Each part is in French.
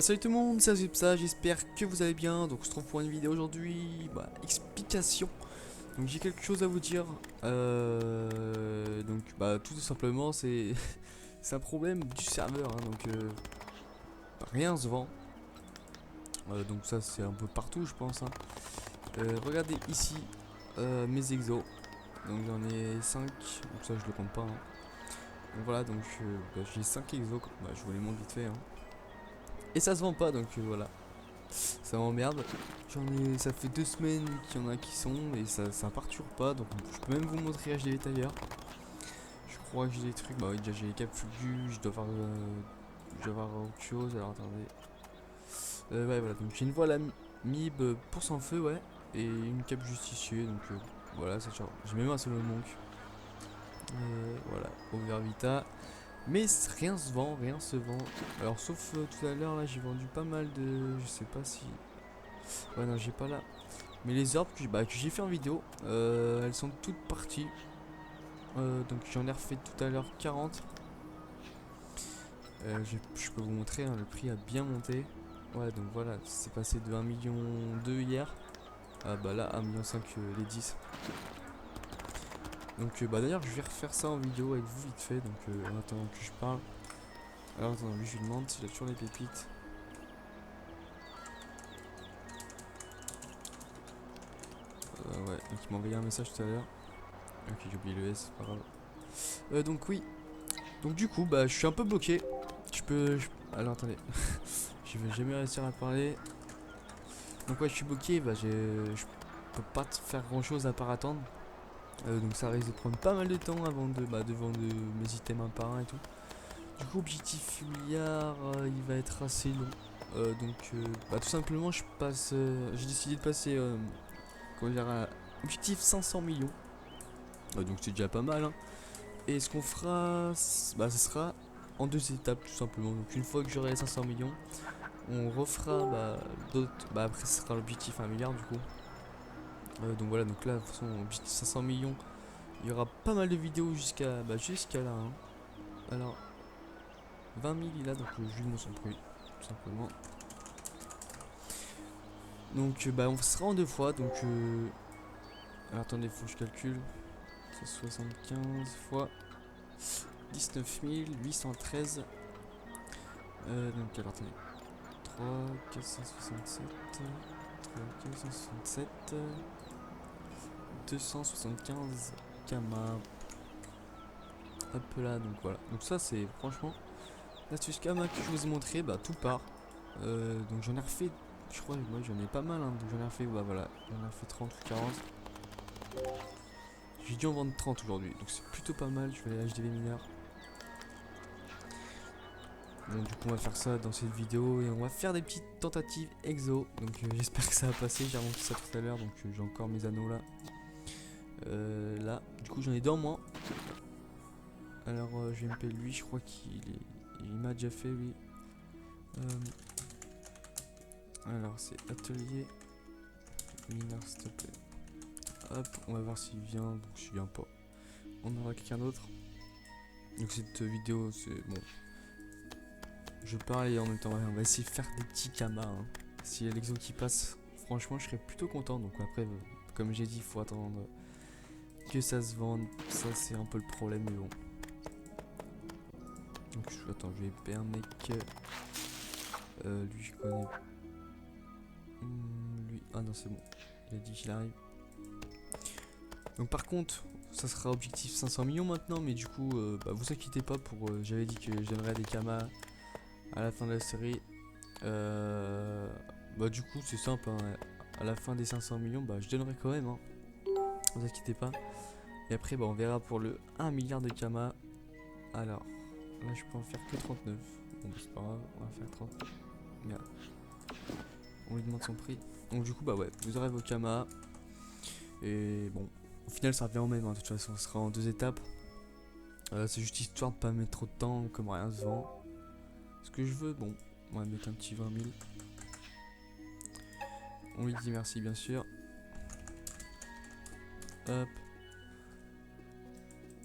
Salut tout le monde, c'est Azupsa, j'espère que vous allez bien. Donc on se retrouve pour une vidéo aujourd'hui, explication. Donc j'ai quelque chose à vous dire. Tout simplement c'est c'est un problème du serveur, hein. Rien se vend. Donc ça c'est un peu partout je pense, hein. Regardez ici mes exos. Donc j'en ai 5, donc ça je le compte pas, hein. Donc voilà, j'ai 5 exos, je vous les montre vite fait, hein. Et ça se vend pas, voilà. Ça m'emmerde. Ça fait 2 semaines qu'il y en a qui sont et ça parture pas. Donc je peux même vous montrer HD d'ailleurs. Je crois que j'ai des trucs. Bah oui, déjà j'ai les câbles fugu. Je dois avoir autre chose. Alors attendez. Ouais, voilà. Donc j'ai une voile à MIB pour sans feu, ouais. Et une cape justicier. Voilà, ça charge. J'ai même un solo monk. Voilà, over vita. Mais rien se vend, rien se vend. Alors sauf tout à l'heure là, j'ai vendu pas mal de. Je sais pas si. Ouais, non, j'ai pas là. Mais les orbes que j'ai fait en vidéo, elles sont toutes parties. Donc j'en ai refait tout à l'heure 40. Je peux vous montrer, hein, le prix a bien monté. Ouais, donc voilà, c'est passé de 1,2 million hier à là 1,5 million les 10. D'ailleurs je vais refaire ça en vidéo avec vous vite fait. En attendant que je parle. Alors attends, lui je lui demande s'il a toujours les pépites. Ouais, donc il m'a envoyé un message tout à l'heure. Ok, j'ai oublié le S, c'est pas grave. Donc oui, donc du coup je suis un peu bloqué. Alors attendez, je vais jamais réussir à parler. Donc ouais, je suis bloqué, je peux pas faire grand chose à part attendre. Donc ça risque de prendre pas mal de temps avant de vendre mes items un par un et tout. Du coup, objectif milliard, il va être assez long. Tout simplement, j'ai décidé de passer comment dire, à objectif 500 millions. Donc c'est déjà pas mal, hein. Et ce qu'on fera, ce sera en 2 étapes tout simplement. Donc une fois que j'aurai les 500 millions, on refera d'autres. Après, ce sera l'objectif 1 milliard du coup. Donc voilà, donc là, de toute façon, objectif 500 millions, il y aura pas mal de vidéos jusqu'à là, hein. Alors, 20 000 il a, donc je lui montre son prix, tout simplement. On sera en 2 fois. Alors attendez, faut que je calcule. C'est 75 fois 19 813. Alors attendez. 3 467. 3 467. 275 Kama. Hop là, donc voilà. Donc ça c'est franchement l'astuce Kama que je vous ai montré, tout part. Donc j'en ai refait, je crois, moi j'en ai pas mal, hein. Donc j'en ai refait, j'en ai refait 30 ou 40. J'ai dû en vendre 30 aujourd'hui, donc c'est plutôt pas mal. Je vais aller acheter les mineurs. Bon, du coup on va faire ça dans cette vidéo et on va faire des petites tentatives exo. J'espère que ça va passer. J'ai remonté ça tout à l'heure, j'ai encore mes anneaux là. Là, du coup j'en ai deux en moins. Alors je vais me lui, je crois il m'a déjà fait lui. Alors c'est atelier mineur s'il te plaît. Hop, on va voir s'il vient. Donc s'il vient pas, on aura quelqu'un d'autre. Donc cette vidéo c'est bon. Je parle et en même temps on va essayer de faire des petits kamas, hein. S'il y a l'exo qui passe, franchement je serais plutôt content. Donc après comme j'ai dit, il faut attendre que ça se vende. Ça c'est un peu le problème, mais bon. Attends, je vais perdre mec. Lui je connais. Lui. Ah non c'est bon. Il a dit qu'il arrive. Donc par contre, ça sera objectif 500 millions maintenant, mais du coup, vous inquiétez pas pour. J'avais dit que je donnerais des kamas à la fin de la série. Du coup, c'est simple, hein. À la fin des 500 millions, je donnerai quand même, hein. Vous inquiétez pas. Et après, on verra pour le 1 milliard de kamas. Alors, là, je peux en faire que 39. Bon, c'est pas grave, on va faire 30. Merde. On lui demande son prix. Donc, du coup, vous aurez vos kamas. Et bon, au final, ça revient au même, hein. De toute façon, ce sera en 2 étapes. C'est juste histoire de pas mettre trop de temps, comme rien se vend. Ce que je veux, bon, on va mettre un petit 20 000. On lui dit merci, bien sûr. Hop.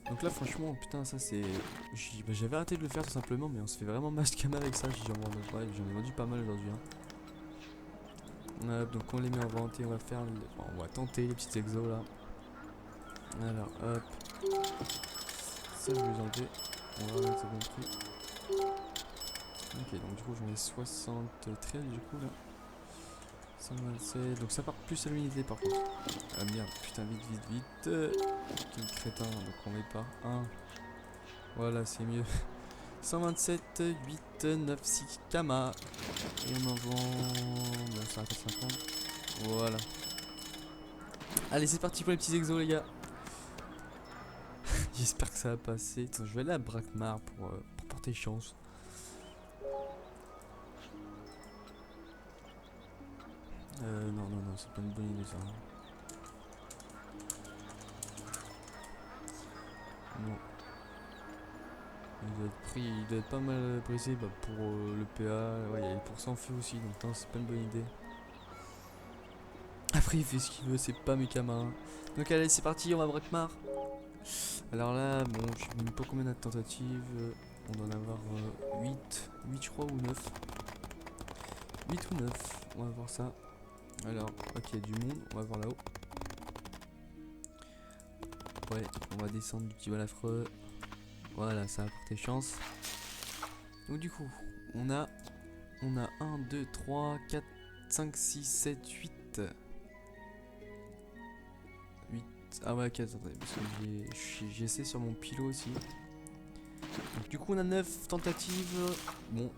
Donc là franchement putain ça c'est... J'avais arrêté de le faire tout simplement, mais on se fait vraiment masse cam avec ça. J'en ai vendu pas mal aujourd'hui hein. Donc on les met en vente et on va faire on va tenter les petits exos là. Alors hop, ça je vais les enlever, on va remettre ça dans le truc. Ok, donc du coup j'en ai 73 du coup là. 127, donc ça part plus à l'unité par contre. Ah merde, putain, vite. Quel crétin, donc on met par 1. Voilà, c'est mieux. 127, 8, 9, 6 Kama. Et on en vend... Bon, ça reste 50. Voilà. Allez, c'est parti pour les petits exos, les gars. J'espère que ça va passer. Attends, je vais aller à Brakmar pour porter chance. Non, c'est pas une bonne idée ça. Non. Il doit être pas mal pressé pour le PA. Ouais, il y a les pourcents feu aussi, donc non, c'est pas une bonne idée. Après, il fait ce qu'il veut, c'est pas mes camarades. Donc, allez, c'est parti, on va Brakmar. Alors là, bon, je sais même pas combien de tentatives. On doit en avoir 8 je crois, ou 9. 8 ou 9, on va voir ça. Alors, ok, il y a du monde, on va voir là-haut. Ouais, on va descendre du petit balafreux. Voilà, ça a porté chance. Donc du coup, on a 1, 2, 3, 4, 5, 6, 7, 8. 8. Ah ouais, 4, attendez, parce que j'ai essayé sur mon pilot aussi. Donc du coup, on a 9 tentatives. Bon,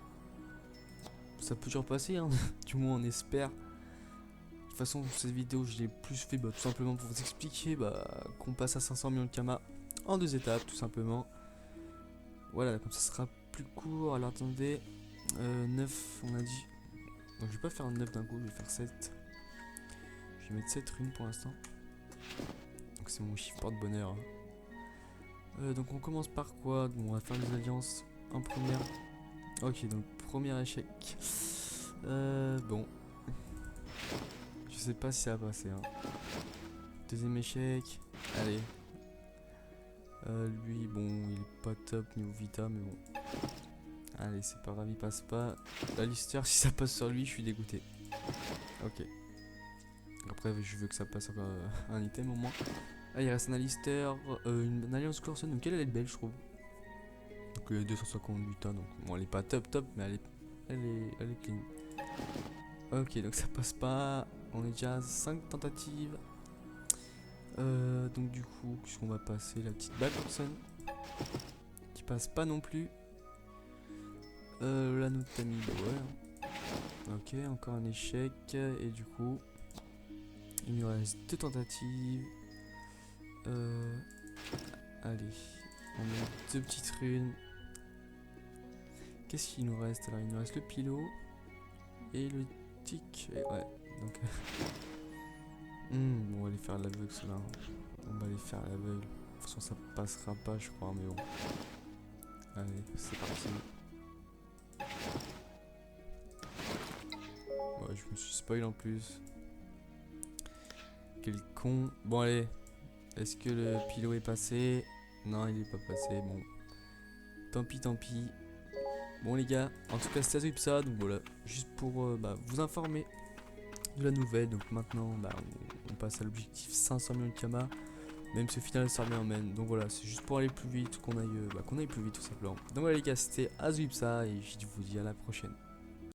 ça peut toujours passer, hein. Du moins, on espère. De toute façon, cette vidéo, je l'ai plus fait tout simplement pour vous expliquer qu'on passe à 500 millions de Kama en 2 étapes, tout simplement. Voilà, comme ça sera plus court. Alors attendez, 9 on a dit. Donc je vais pas faire un 9 d'un coup, je vais faire 7. Je vais mettre 7 runes pour l'instant. Donc c'est mon chiffre porte-bonheur. Donc on commence par quoi? Bon, on va faire les alliances en première. Ok, donc premier échec. Bon. Je sais pas si ça va passer. Hein. Deuxième échec. Allez. Lui, bon, il est pas top niveau vita, mais bon. Allez, c'est pas grave, il passe pas. Alistair, si ça passe sur lui, je suis dégoûté. Ok. Après, je veux que ça passe sur un item au moins. Ah, il reste un Alistair, une alliance Corson, donc elle est belle, je trouve. Donc 250 vita, donc bon, elle est pas top, mais elle est clean. Ok, donc ça passe pas. On est déjà à 5 tentatives. Donc du coup, qu'est-ce qu'on va passer? La petite balle Corson qui passe pas non plus. L'anneau de Tamid, ouais. Ok, encore un échec. Et du coup, il nous reste 2 tentatives. Allez, on met 2 petites runes. Qu'est-ce qu'il nous reste? Alors, il nous reste le pilot et le tic. Et ouais, donc. On va aller faire l'aveugle, cela. On va aller faire l'aveugle. De toute façon, ça passera pas, je crois, mais bon. Allez, c'est parti. Ouais, je me suis spoil en plus. Quel con. Bon, allez. Est-ce que le pilot est passé? Non, il est pas passé. Bon. Tant pis. Bon, les gars, en tout cas, c'était Azwipsa. Donc voilà, juste pour vous informer de la nouvelle. Donc maintenant, on passe à l'objectif 500 millions de Kama. Même si au final ça revient en main. Donc voilà, c'est juste pour aller plus vite, qu'on aille plus vite tout simplement. Donc voilà les gars, c'était Azwipsa et je vous dis à la prochaine.